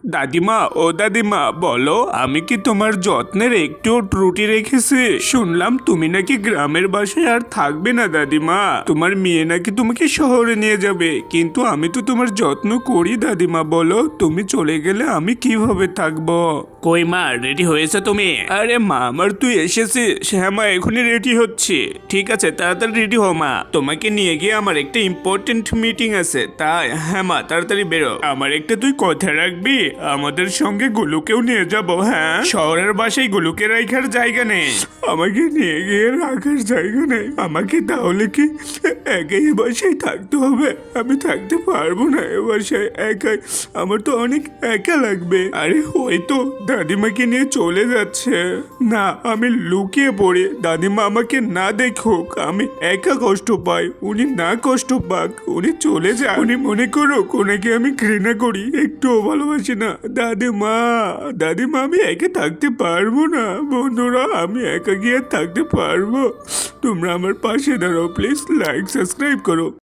দাদিমা ও দাদিমা বলো, আমি কি তোমার যত্নের একটু ত্রুটি রেখেছি? শুনলাম তুমি নাকি গ্রামের বাসায় আর থাকবে না দাদিমা, তোমার মেয়ে নাকি তোমাকে শহরে নিয়ে যাবে। কিন্তু আমি তো তোমার যত্ন করি দাদিমা, বলো তুমি চলে গেলে আমি কিভাবে থাকবো? কই মা, রেডি হয়েছে তুমি? আরে মা আমার, তুই এসেছিস? হ্যাঁ মা, এখনই রেডি হচ্ছি। ঠিক আছে, তাড়াতাড়ি রেডি হও মা, তোমাকে নিয়ে গিয়ে আমার একটা ইম্পর্টেন্ট মিটিং আছে তাই। হ্যাঁ মা, তাড়াতাড়ি বেরো। আমার একটা তুই কথা রাখবি, আমাদের সঙ্গে গুলুকেও নিয়ে যাব। হ্যাঁ, শহরের বাসায় গুলুকে রাখার জায়গা নেই, আমাকে নিয়ে গিয়ে রাখার জায়গা নেই। আমাকে তাহলে কি একাই এ বাসায় থাকতে হবে? আমি থাকতে পারবো না এ বাসায় একাই, আমার তো অনেক একা লাগবে। আরে ওই তো দাদিমাকে নিয়ে চলে যাচ্ছে। না, আমি লুকিয়ে পড়ি, দাদিমা আমাকে না দেখুক, আমি একা কষ্ট পাই, উনি না কষ্ট পাক, উনি চলে যান, উনি মনে করুক ওনাকে আমি ঘৃণা করি, একটুও ভালোবাসি না। দাদিমা, দাদিমা আমি একা থাকতে পারবো না বন্ধুরা, আমি একা গিয়ে থাকতে পারবো? তোমরা আমার পাশে দাঁড়াও প্লিজ, লাইক সাবস্ক্রাইব করো।